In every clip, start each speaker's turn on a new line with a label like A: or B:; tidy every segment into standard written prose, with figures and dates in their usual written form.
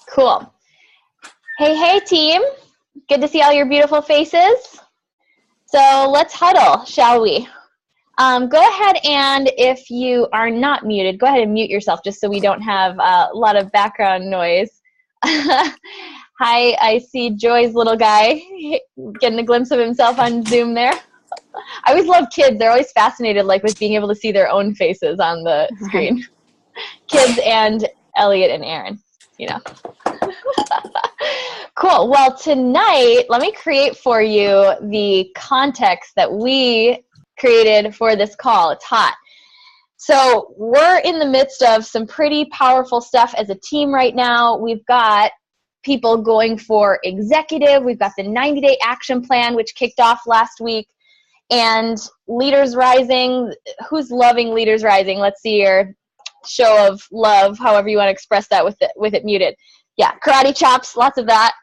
A: Cool. Hey, team. Good to see all your beautiful faces. So let's huddle, shall we? Go ahead and if you are not muted, go ahead and mute yourself just so we don't have a lot of background noise. Hi, I see Joy's little guy getting a glimpse of himself on Zoom there. I always love kids. They're always fascinated with being able to see their own faces on the screen. Kids and Elliot and Aaron, Cool. Well, tonight, let me create for you the context that we created for this call. It's hot. So we're in the midst of some pretty powerful stuff as a team right now. We've got people going for executive. We've got the 90-day action plan, which kicked off last week. And Leaders Rising. Who's loving Leaders Rising? Let's see your show of love, however you want to express that with it muted. Yeah, karate chops, lots of that.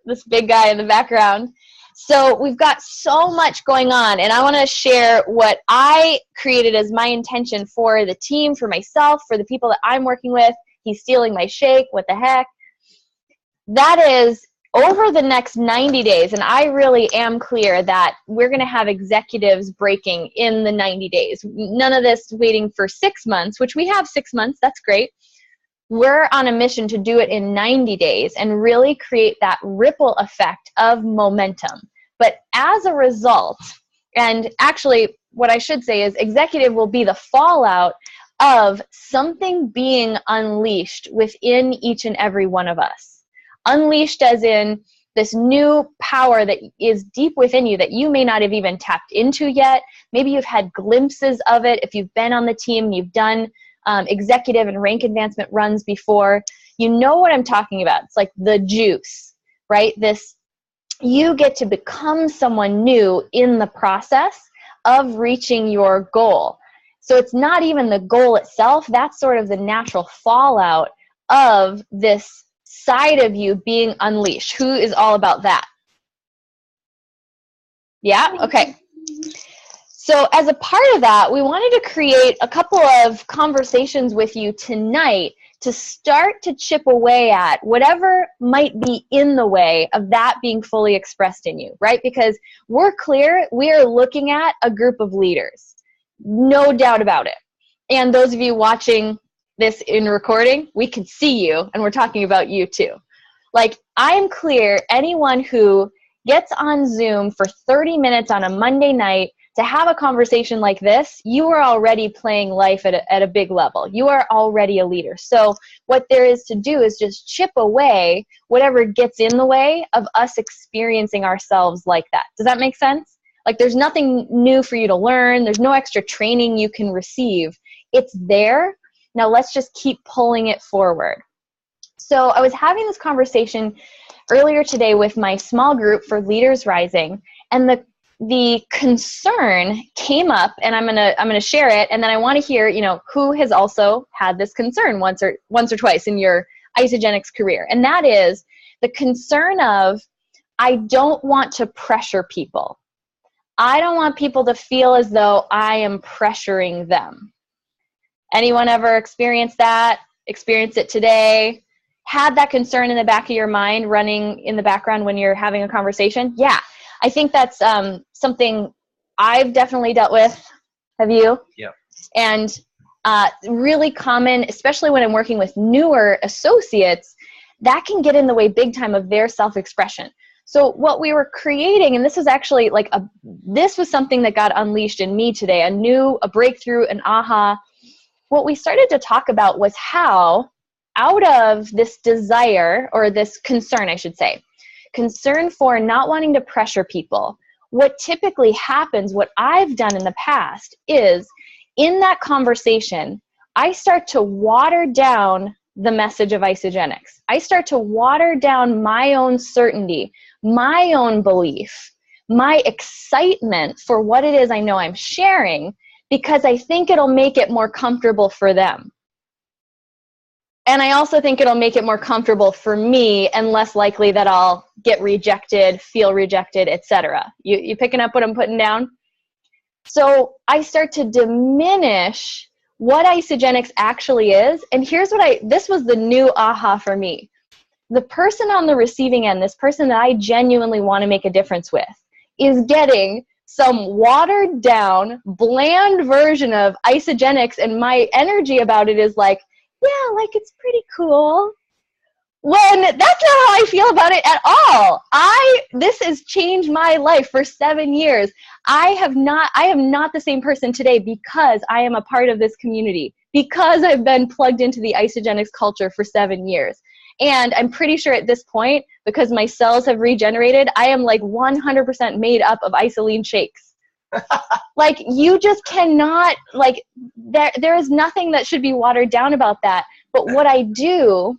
A: This big guy in the background. So we've got so much going on, and I want to share what I created as my intention for the team, for myself, for the people that I'm working with. He's stealing my shake. What the heck? That is over the next 90 days, and I really am clear that we're going to have executives breaking in the 90 days. None of this waiting for 6 months, which we have 6 months. That's great. We're on a mission to do it in 90 days and really create that ripple effect of momentum. But as a result, and actually what I should say is executive will be the fallout of something being unleashed within each and every one of us. Unleashed as in this new power that is deep within you that you may not have even tapped into yet. Maybe you've had glimpses of it. If you've been on the team, you've done executive and rank advancement runs before, you know what I'm talking about. It's like the juice, right? You get to become someone new in the process of reaching your goal. So it's not even the goal itself. That's sort of the natural fallout of this side of you being unleashed. Who is all about that? Yeah? Okay. So as a part of that, we wanted to create a couple of conversations with you tonight to start to chip away at whatever might be in the way of that being fully expressed in you, right? Because we're clear, we are looking at a group of leaders, no doubt about it. And those of you watching this in recording, we can see you, and we're talking about you too. I'm clear, anyone who gets on Zoom for 30 minutes on a Monday night to have a conversation like this, you are already playing life at a big level. You are already a leader. So what there is to do is just chip away whatever gets in the way of us experiencing ourselves like that. Does that make sense? There's nothing new for you to learn. There's no extra training you can receive. It's there. Now let's just keep pulling it forward. So I was having this conversation earlier today with my small group for Leaders Rising, and the concern came up, and I'm gonna share it, and then I want to hear, who has also had this concern once or twice in your Isagenix career, and that is the concern of, I don't want to pressure people. I don't want people to feel as though I am pressuring them. Anyone ever experienced that? Experienced it today? Had that concern in the back of your mind running in the background when you're having a conversation? Yeah. I think that's something I've definitely dealt with. Have you?
B: Yeah.
A: And really common, especially when I'm working with newer associates, that can get in the way big time of their self-expression. So what we were creating, and this is actually this was something that got unleashed in me today, a breakthrough, an aha. What we started to talk about was how, out of this desire, or this concern, I should say, concern for not wanting to pressure people, what typically happens, what I've done in the past, is in that conversation, I start to water down the message of Isagenix. I start to water down my own certainty, my own belief, my excitement for what it is I know I'm sharing, because I think it'll make it more comfortable for them. And I also think it'll make it more comfortable for me and less likely that I'll get rejected, feel rejected, etc. You picking up what I'm putting down? So I start to diminish what Isagenix actually is. And here's what this was the new aha for me. the person on the receiving end, this person that I genuinely want to make a difference with, is getting some watered down, bland version of Isogenics, and my energy about it is like, yeah, like it's pretty cool. When that's not how I feel about it at all. This has changed my life for 7 years. I am not the same person today because I am a part of this community, because I've been plugged into the Isogenics culture for 7 years. And I'm pretty sure at this point, because my cells have regenerated, I am like 100% made up of isoline shakes. Like, you just cannot, like, there is nothing that should be watered down about that. But what I do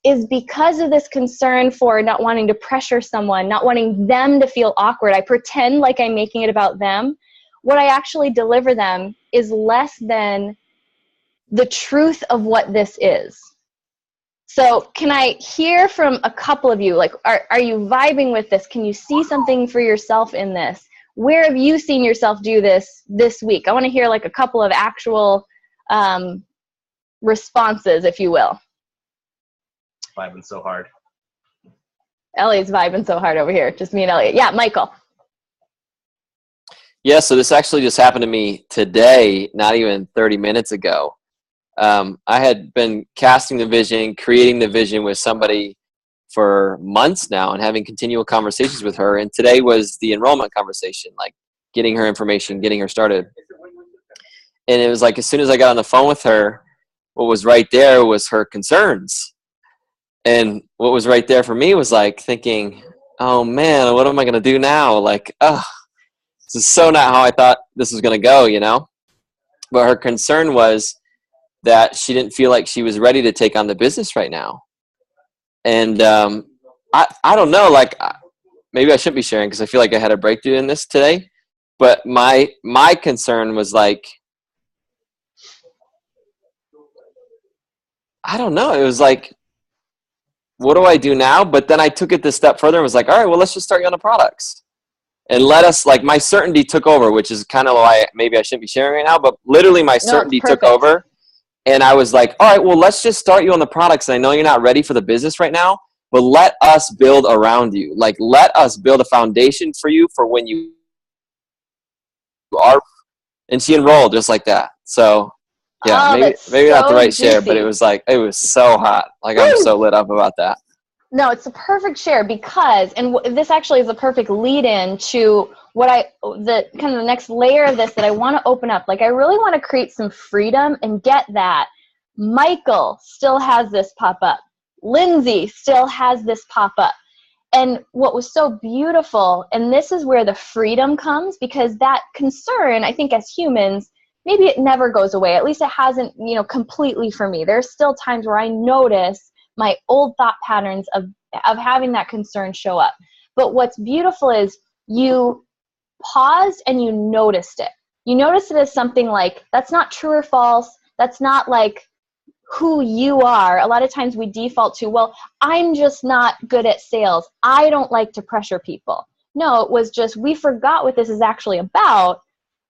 A: is, because of this concern for not wanting to pressure someone, not wanting them to feel awkward, I pretend like I'm making it about them. What I actually deliver them is less than the truth of what this is. So can I hear from a couple of you, like, are you vibing with this? Can you see something for yourself in this? Where have you seen yourself do this week? I want to hear like a couple of actual responses, if you will.
B: Vibing so hard.
A: Ellie's vibing so hard over here. Just me and Elliot. Yeah, Michael.
C: Yeah, so this actually just happened to me today, not even 30 minutes ago. I had been casting the vision, creating the vision with somebody for months now and having continual conversations with her. And today was the enrollment conversation, like getting her information, getting her started. And it was like, as soon as I got on the phone with her, what was right there was her concerns. And what was right there for me was like thinking, oh man, what am I going to do now? Like, this is so not how I thought this was going to go, you know? But her concern was that she didn't feel like she was ready to take on the business right now. And I don't know, like, maybe I shouldn't be sharing because I feel like I had a breakthrough in this today. But my concern was like, I don't know. It was like, what do I do now? But then I took it this step further and was like, all right, well, let's just start you on the products. And let us, like, my certainty took over, which is kind of why maybe I shouldn't be sharing right now, but literally my certainty took over. And I was like, all right, well, let's just start you on the products. And I know you're not ready for the business right now, but let us build around you. Like, let us build a foundation for you for when you are. And she enrolled just like that. So yeah, maybe so not the right juicy share, but it was like, it was so hot. Like, I'm so lit up about that.
A: No, it's a perfect share because, and this actually is a perfect lead in to the kind of the next layer of this that I want to open up. Like, I really want to create some freedom and get that. Michael still has this pop up. Lindsay still has this pop up. And what was so beautiful, and this is where the freedom comes, because that concern, I think as humans, maybe it never goes away. At least it hasn't, completely for me. There's still times where I notice my old thought patterns of having that concern show up. But what's beautiful is you paused and you noticed it. You noticed it as something like, that's not true or false. That's not like who you are. A lot of times we default to, well, I'm just not good at sales. I don't like to pressure people. No, it was just, we forgot what this is actually about.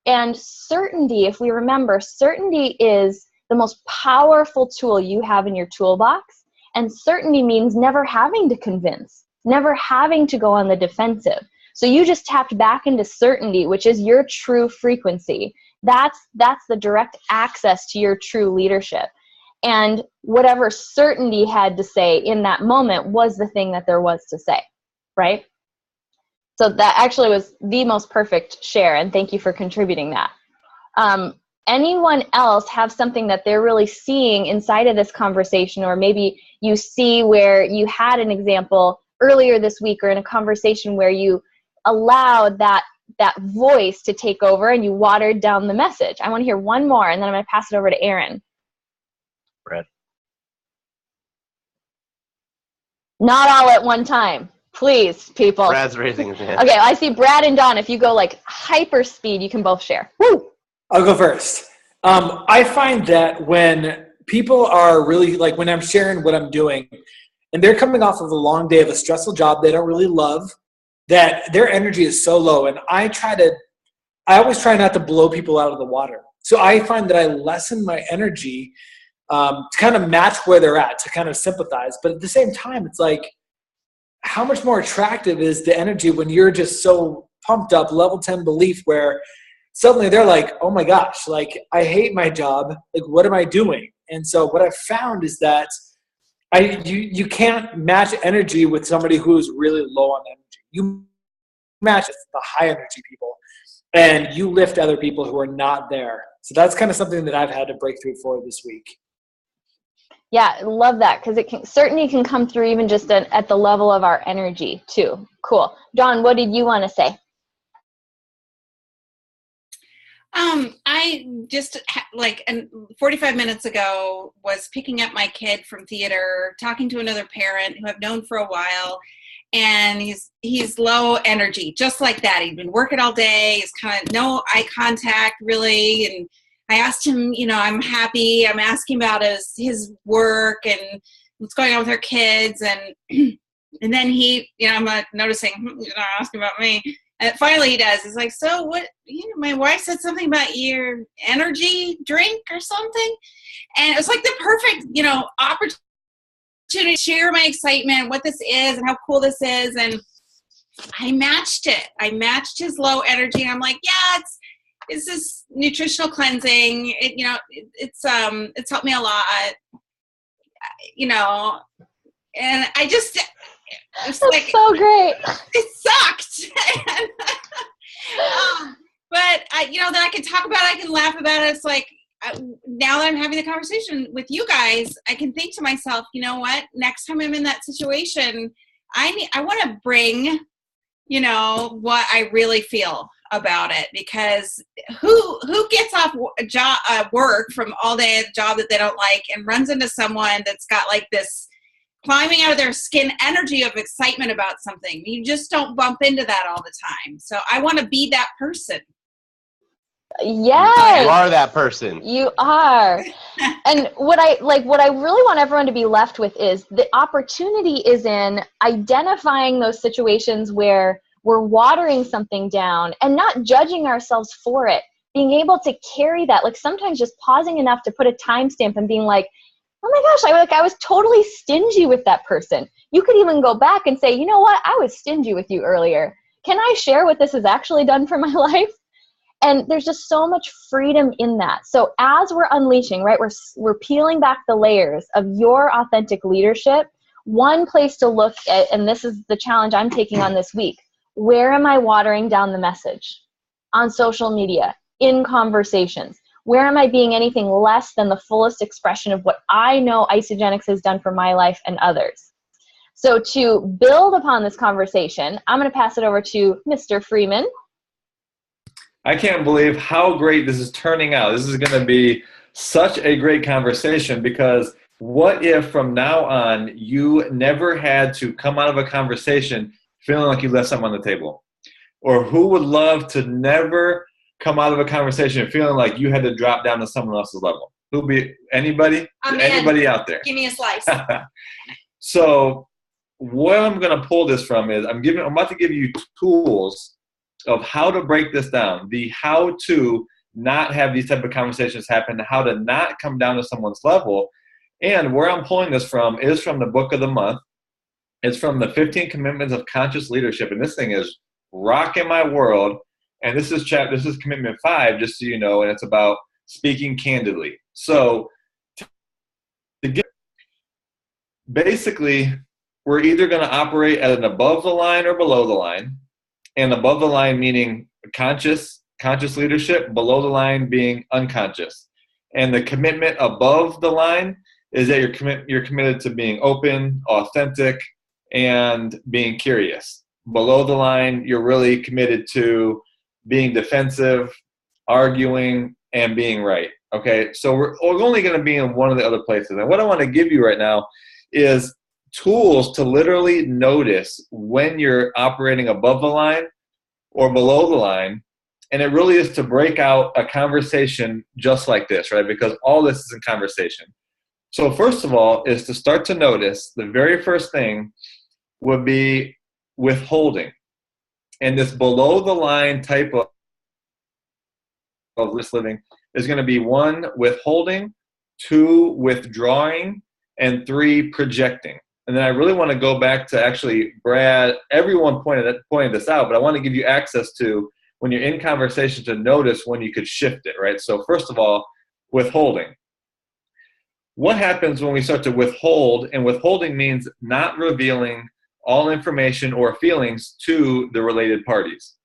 A: And certainty, if we remember, certainty is the most powerful tool you have in your toolbox. And certainty means never having to convince, never having to go on the defensive. So you just tapped back into certainty, which is your true frequency. That's the direct access to your true leadership. And whatever certainty had to say in that moment was the thing that there was to say, right? So that actually was the most perfect share, and thank you for contributing that. Anyone else have something that they're really seeing inside of this conversation, or maybe you see where you had an example earlier this week or in a conversation where you allowed that voice to take over and you watered down the message? I want to hear one more, and then I'm going to pass it over to Aaron.
B: Brad.
A: Not all at one time. Please, people.
B: Brad's raising his hand.
A: Okay, I see Brad and Don. If you go like hyper speed, you can both share. Woo!
D: I'll go first. I find that when people are really, like when I'm sharing what I'm doing, and they're coming off of a long day of a stressful job they don't really love, that their energy is so low. And I always try not to blow people out of the water. So I find that I lessen my energy to kind of match where they're at, to kind of sympathize. But at the same time, it's like, how much more attractive is the energy when you're just so pumped up, level 10 belief, where suddenly they're like, oh my gosh, like, I hate my job. Like, what am I doing? And so what I've found is that you can't match energy with somebody who's really low on energy. You match the high energy people, and you lift other people who are not there. So that's kind of something that I've had to break through for this week.
A: Yeah, love that, because it can certainly come through even just at the level of our energy too. Cool. Dawn, what did you want to say?
E: I just 45 minutes ago was picking up my kid from theater, talking to another parent who I've known for a while, and he's low energy, just like that. He'd been working all day. He's kind of no eye contact really, and I asked him, I'm happy. I'm asking about his work and what's going on with our kids, and then he, I'm noticing, asking about me. And finally he does. He's like, so what, my wife said something about your energy drink or something. And it was like the perfect, opportunity to share my excitement, what this is and how cool this is. And I matched it. I matched his low energy. And I'm like, yeah, it's this nutritional cleansing. It's helped me a lot, and I just, it's like,
A: so great.
E: It sucked. But then I can talk about it, I can laugh about it. It's like, now that I'm having the conversation with you guys, I can think to myself, you know what, next time I'm in that situation, I want to bring, what I really feel about it, because who gets off work from all day at a job that they don't like and runs into someone that's got like this climbing out of their skin energy of excitement about something? You just don't bump into that all the time. So I want to be that person.
A: Yes.
B: You are that person.
A: You are. And what I really want everyone to be left with is the opportunity is in identifying those situations where we're watering something down and not judging ourselves for it. Being able to carry that, like sometimes just pausing enough to put a timestamp and being like, oh my gosh, I was totally stingy with that person. You could even go back and say, you know what, I was stingy with you earlier. Can I share what this has actually done for my life? And there's just so much freedom in that. So as we're unleashing, right, we're peeling back the layers of your authentic leadership. One place to look at, and this is the challenge I'm taking on this week, where am I watering down the message? On social media, in conversations. Where am I being anything less than the fullest expression of what I know Isagenix has done for my life and others? So to build upon this conversation, I'm going to pass it over to Mr. Freeman.
F: I can't believe how great this is turning out. This is going to be such a great conversation, because what if from now on you never had to come out of a conversation feeling like you left something on the table? Or who would love to never come out of a conversation feeling like you had to drop down to someone else's level? Who'd be anybody? Anybody out there?
E: Give me a slice.
F: So what I'm going to pull this from is I'm about to give you tools of how to break this down, the how to not have these type of conversations happen, how to not come down to someone's level. And where I'm pulling this from is from the book of the month. It's from the 15 Commitments of Conscious Leadership. And this thing is rocking my world. And this is commitment 5, just so you know, and it's about speaking candidly. So basically, we're either going to operate at an above the line or below the line. And above the line meaning conscious leadership, below the line being unconscious. And the commitment above the line is that you're committed to being open, authentic, and being curious. Below the line, you're really committed to being defensive, arguing, and being right. Okay, so we're only going to be in one of the other places. And what I want to give you right now is tools to literally notice when you're operating above the line or below the line. And it really is to break out a conversation just like this, right? Because all this is in conversation. So first of all is to start to notice the very first thing would be withholding. And this below the line type of risk living is going to be 1, withholding, 2, withdrawing, and 3, projecting. And then I really want to go back to actually, Brad, everyone pointed this out, but I want to give you access to, when you're in conversation, to notice when you could shift it, right? So first of all, withholding. What happens when we start to withhold? And withholding means not revealing all information or feelings to the related parties.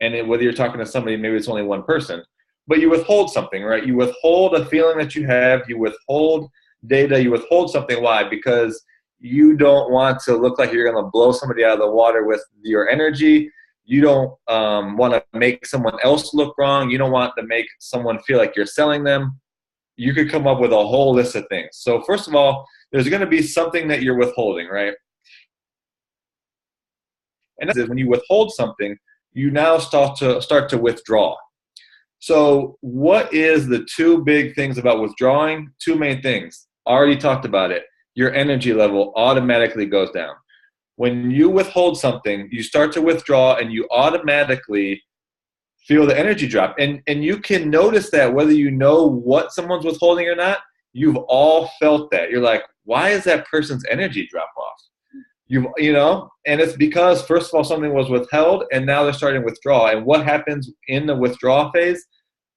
F: And whether you're talking to somebody, maybe it's only one person, but you withhold something, right? You withhold a feeling that you have, you withhold data, you withhold something. Why? Because you don't want to look like you're going to blow somebody out of the water with your energy. You don't want to make someone else look wrong. You don't want to make someone feel like you're selling them. You could come up with a whole list of things. So first of all, there's going to be something that you're withholding, right? And that's when you withhold something, you now start to withdraw. So what is the 2 big things about withdrawing? 2 main things. Already talked about it. Your energy level automatically goes down. When you withhold something, you start to withdraw and you automatically feel the energy drop. And you can notice that whether you know what someone's withholding or not, you've all felt that. You're like, why is that person's energy drop off? You know, and it's because, first of all, something was withheld and now they're starting to withdraw. And what happens in the withdrawal phase?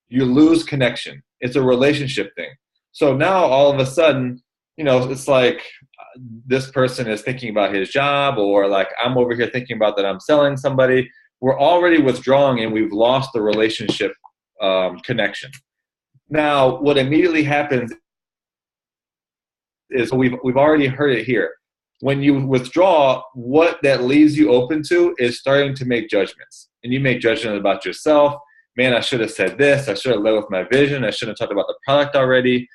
F: You lose connection. It's a relationship thing. So now all of a sudden, you know, it's like this person is thinking about his job, or like I'm over here thinking about that I'm selling somebody. We're already withdrawing and we've lost the relationship connection. Now, what immediately happens is we've already heard it here. When you withdraw, what that leaves you open to is starting to make judgments. And you make judgments about yourself. Man, I should have said this. I should have led with my vision. I should have talked about the product already.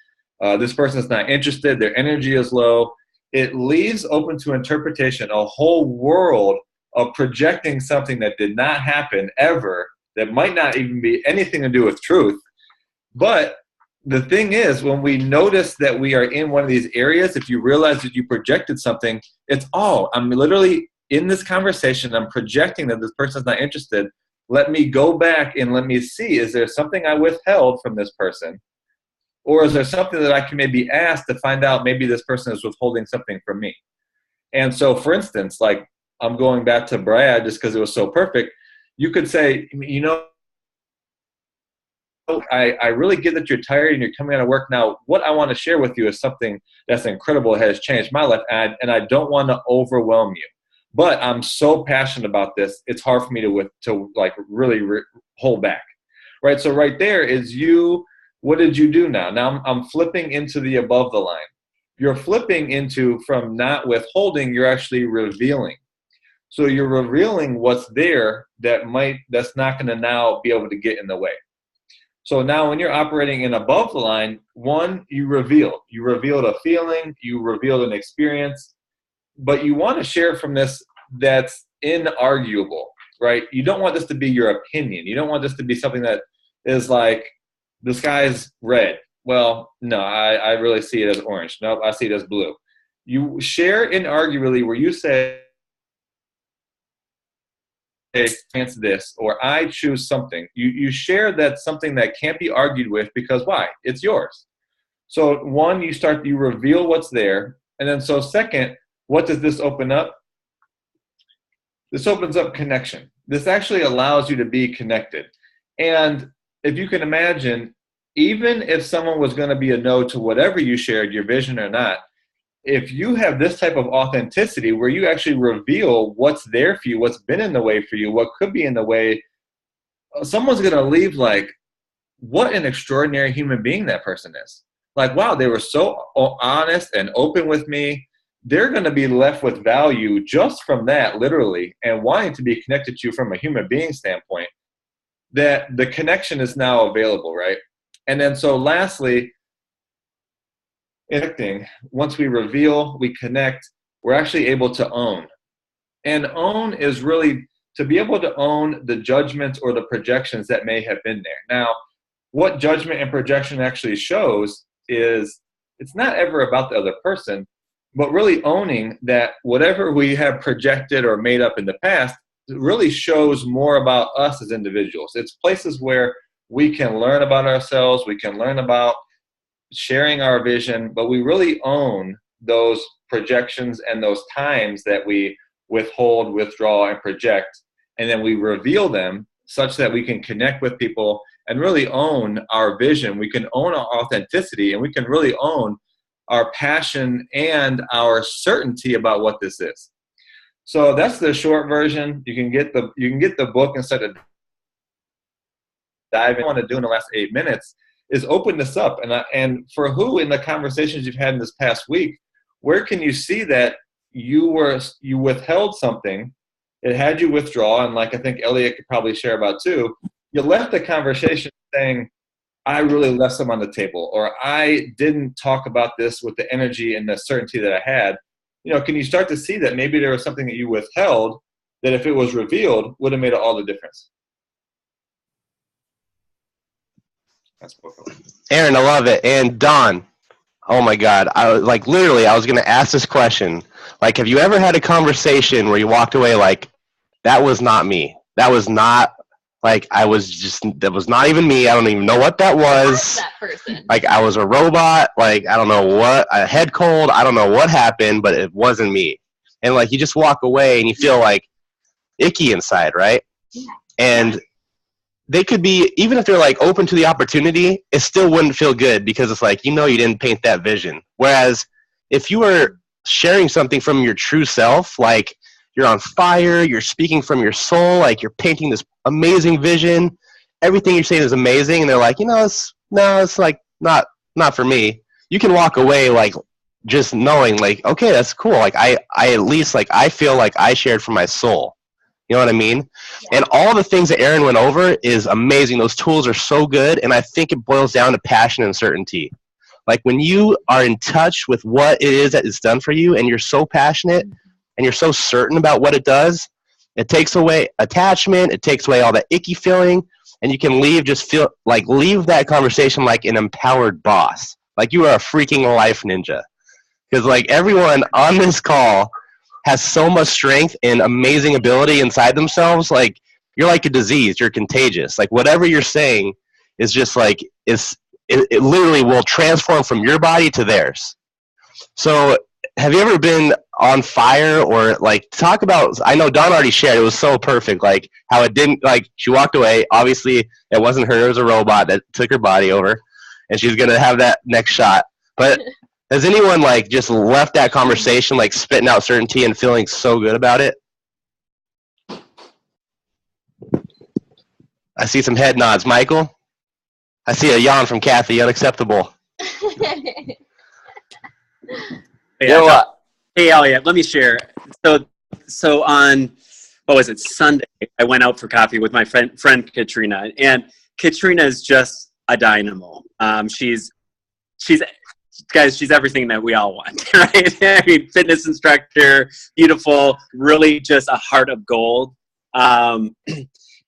F: This person's not interested. Their energy is low. It leaves open to interpretation a whole world of projecting something that did not happen ever, that might not even be anything to do with truth. But the thing is, when we notice that we are in one of these areas, if you realize that you projected something, it's, I'm literally in this conversation, I'm projecting that this person's not interested. Let me go back and let me see, is there something I withheld from this person? Or is there something that I can maybe ask to find out maybe this person is withholding something from me? And so, for instance, like I'm going back to Brad just because it was so perfect. You could say, you know, I really get that you're tired and you're coming out of work now. What I want to share with you is something that's incredible, has changed my life, and I don't want to overwhelm you. But I'm so passionate about this, it's hard for me to really hold back, right? So right there is you. What did you do now? Now I'm flipping into the above the line. You're flipping into, from not withholding, you're actually revealing. So you're revealing what's there that's not going to now be able to get in the way. So now when you're operating in above the line, one, you revealed a feeling, you revealed an experience, but you want to share from this that's inarguable, right? You don't want this to be your opinion. You don't want this to be something that is like, the sky's red. Well, no, I really see it as orange. Nope, I see it as blue. You share inarguably where you say, experience this, or I choose something. You share that something that can't be argued with, because why? It's yours. So one, you reveal what's there. And then so second, what does this open up? This opens up connection. This actually allows you to be connected. And if you can imagine, even if someone was going to be a no to whatever you shared, your vision or not, if you have this type of authenticity where you actually reveal what's there for you, what's been in the way for you, what could be in the way, someone's going to leave like, what an extraordinary human being that person is. Like, wow, they were so honest and open with me. They're going to be left with value just from that, literally, and wanting to be connected to you from a human being standpoint, that the connection is now available, right? And then so lastly, connecting, once we reveal, we connect, we're actually able to own. And own is really to be able to own the judgments or the projections that may have been there. Now, what judgment and projection actually shows is it's not ever about the other person, but really owning that whatever we have projected or made up in the past really shows more about us as individuals. It's places where we can learn about ourselves, we can learn about sharing our vision, but we really own those projections and those times that we withhold, withdraw, and project. And then we reveal them such that we can connect with people and really own our vision. We can own our authenticity, and we can really own our passion and our certainty about what this is. So that's the short version. You can get the book instead of diving. What I want to do in the last 8 minutes is open this up. And for who in the conversations you've had in this past week, where can you see that you withheld something? It had you withdraw, and like I think Elliot could probably share about too, you left the conversation saying, I really left some on the table, or I didn't talk about this with the energy and the certainty that I had. Can you start to see that maybe there was something that you withheld that if it was revealed would have made all the difference? That's
B: Aaron, I love it. And Don, oh my God, I was going to ask this question. Like, have you ever had a conversation where you walked away like, that was not me? That was not, like, that was not even me. I don't even know what that was.
A: That person.
B: Like, I was a robot. Like, I don't know what, a head cold. I don't know what happened, but it wasn't me. And, like, you just walk away and you feel, like, icky inside, right?
A: Yeah.
B: And they could be, even if they're, like, open to the opportunity, it still wouldn't feel good because it's like, you didn't paint that vision. Whereas if you were sharing something from your true self, like, you're on fire, you're speaking from your soul, like you're painting this amazing vision, everything you're saying is amazing, and they're like, it's like not for me. You can walk away like just knowing like, okay, that's cool. Like I at least like I feel like I shared from my soul. You know what I mean? Yeah. And all the things that Aaron went over is amazing. Those tools are so good, and I think it boils down to passion and certainty. Like when you are in touch with what it is that is done for you, and you're so passionate, and you're so certain about what it does, it takes away attachment, it takes away all that icky feeling, and you can leave that conversation like an empowered boss. Like you are a freaking life ninja. Because like everyone on this call has so much strength and amazing ability inside themselves. Like you're like a disease, you're contagious. Like whatever you're saying is just like, it literally will transform from your body to theirs. So have you ever been on fire or like talk about, I know Don already shared, it was so perfect, like how it didn't, like she walked away, obviously it wasn't her, it was a robot that took her body over and she's going to have that next shot. But has anyone like just left that conversation like spitting out certainty and feeling so good about it? I see some head nods. Michael? I see a yawn from Kathy, unacceptable.
G: Hey, Elliot, let me share. So on, what was it, Sunday, I went out for coffee with my friend Katrina, and Katrina is just a dynamo. She's everything that we all want, right? I mean, fitness instructor, beautiful, really just a heart of gold.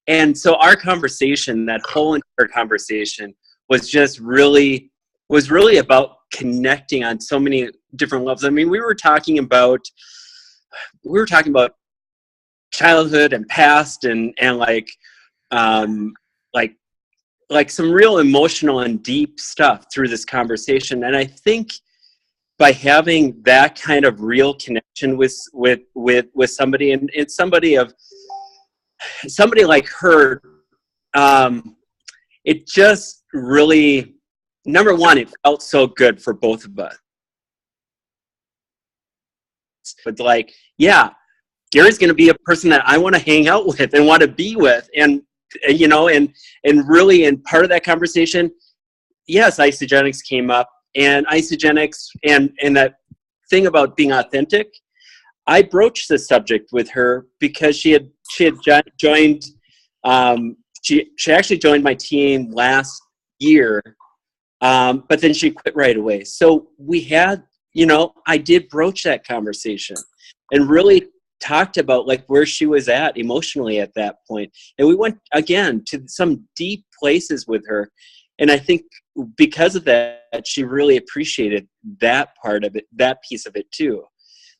G: And so our conversation, that whole entire conversation was really about connecting on so many different levels. I mean, we were talking about childhood and past and like some real emotional and deep stuff through this conversation. And I think by having that kind of real connection with somebody and somebody like her, it just really, number one, it felt so good for both of us. But like, yeah, Gary's going to be a person that I want to hang out with and want to be with. And really, in part of that conversation, yes, Isogenics came up, and Isogenics and that thing about being authentic, I broached the subject with her because she had joined, she actually joined my team last year, but then she quit right away. So we had, I did broach that conversation and really talked about like where she was at emotionally at that point. And we went again to some deep places with her. And I think because of that, she really appreciated that part of it, that piece of it too.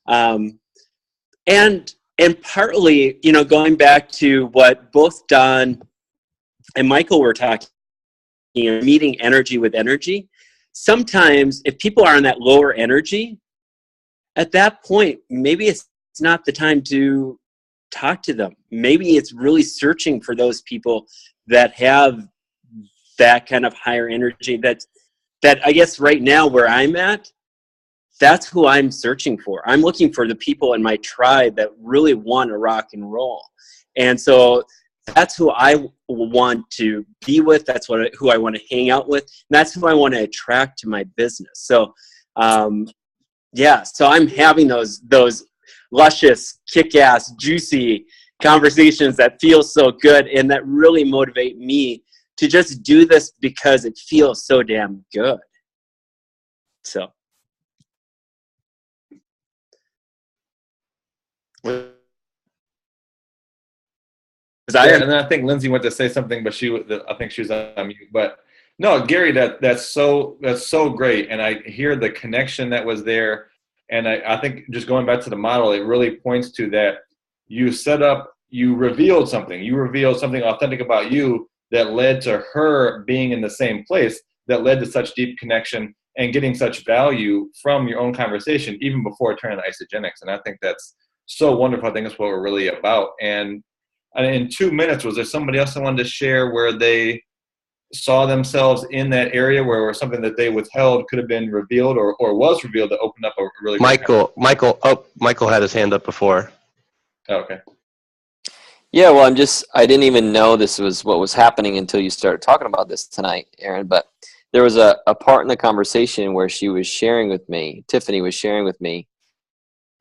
G: And partly, going back to what both Don and Michael were talking, meeting energy with energy. sometimes if people are in that lower energy, at that point, maybe it's not the time to talk to them. Maybe it's really searching for those people that have that kind of higher energy. That I guess right now where I'm at, that's who I'm searching for. I'm looking for the people in my tribe that really want to rock and roll. And so that's who I want to be with. That's who I want to hang out with. And that's who I want to attract to my business. So, so I'm having those luscious, kick-ass, juicy conversations that feel so good and that really motivate me to just do this because it feels so damn good. So.
F: And then I think Lindsay went to say something, but I think she was on mute. But no, Gary, that's so great, and I hear the connection that was there, and I think just going back to the model, it really points to that you revealed something authentic about you that led to her being in the same place, that led to such deep connection and getting such value from your own conversation, even before turning to Isagenix. And I think that's so wonderful. I think that's what we're really about. And in 2 minutes, was there somebody else that wanted to share where they saw themselves in that area where something that they withheld could have been revealed or was revealed to open up a really
B: Michael had his hand up before.
F: Oh, okay.
C: Yeah, well, I didn't even know this was what was happening until you started talking about this tonight, Aaron. But there was a part in the conversation where Tiffany was sharing with me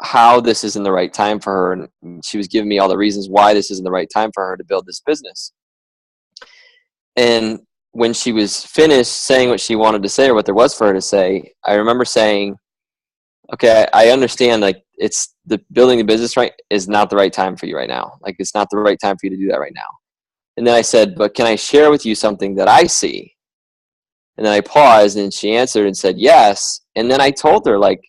C: how this isn't the right time for her. And she was giving me all the reasons why this isn't the right time for her to build this business. And when she was finished saying what she wanted to say or what there was for her to say, I remember saying, okay, I understand, like, it's the building the business right is not the right time for you right now. Like, it's not the right time for you to do that right now. And then I said, but can I share with you something that I see? And then I paused and she answered and said, yes. And then I told her, like,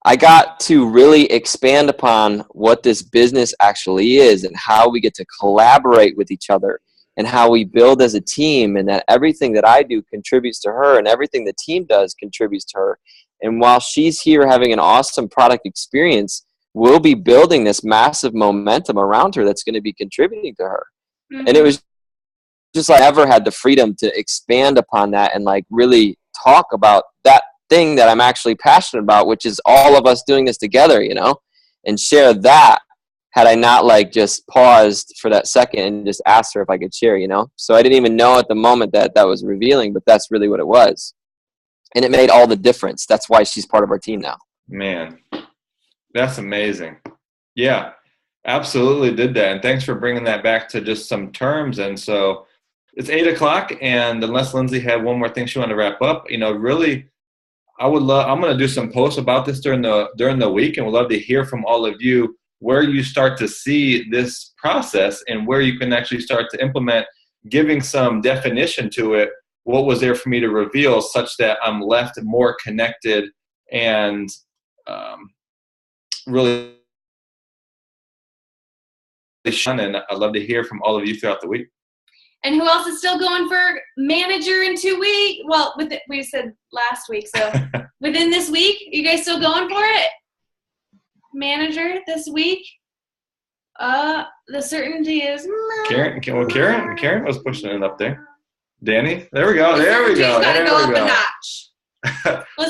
C: I got to really expand upon what this business actually is and how we get to collaborate with each other and how we build as a team, and that everything that I do contributes to her and everything the team does contributes to her. And while she's here having an awesome product experience, we'll be building this massive momentum around her that's going to be contributing to her. Mm-hmm. And it was just like I never had the freedom to expand upon that and like really talk about that thing that I'm actually passionate about, which is all of us doing this together, you know, and share that, had I not like just paused for that second and just asked her if I could share, you know. So I didn't even know at the moment that was revealing, but that's really what it was. And it made all the difference. That's why she's part of our team now. Man,
F: that's amazing. Yeah, absolutely did that. And thanks for bringing that back to just some terms. And so it's 8:00, and unless Lindsay had one more thing she wanted to wrap up, you know, really, I'm going to do some posts about this during the week, and would love to hear from all of you where you start to see this process and where you can actually start to implement, giving some definition to it. What was there for me to reveal such that I'm left more connected and really fun. And I'd love to hear from all of you throughout the week.
E: And who else is still going for manager in 2 weeks? Well, we said last week, so within this week, are you guys still going for it? Manager this week? The certainty is
F: Karen was pushing it up there. Danny, there we go. There we go.
E: Gotta go up a notch.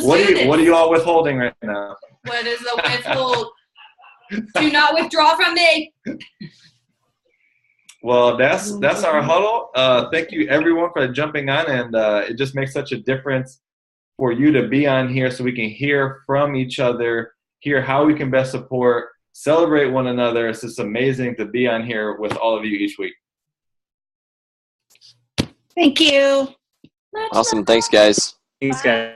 F: What are you all withholding right now?
E: What is the withhold? Do not withdraw from me.
F: Well, that's our huddle. Thank you everyone for jumping on, and it just makes such a difference for you to be on here so we can hear from each other, hear how we can best support, celebrate one another. It's just amazing to be on here with all of you each week.
E: Thank you.
C: Awesome. Thanks, guys.
G: Thanks, guys.